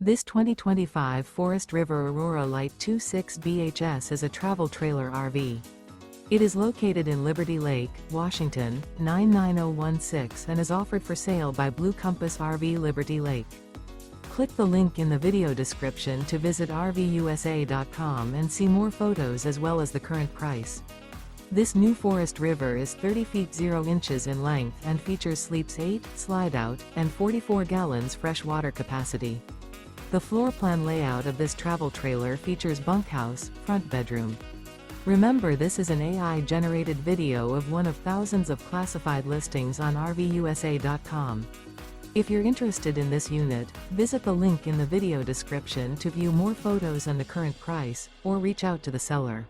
This 2025 Forest River Aurora Light 26 BHS is a travel trailer RV. It is located in Liberty Lake, Washington, 99016 and is offered for sale by Blue Compass RV Liberty Lake. Click the link in the video description to visit RVUSA.com and see more photos as well as the current price. This new Forest River is 30 feet 0 inches in length and features sleeps 8, slide-out, and 44 gallons fresh water capacity. The floor plan layout of this travel trailer features bunkhouse, front bedroom. Remember, this is an AI-generated video of one of thousands of classified listings on RVUSA.com. If you're interested in this unit, visit the link in the video description to view more photos and the current price, or reach out to the seller.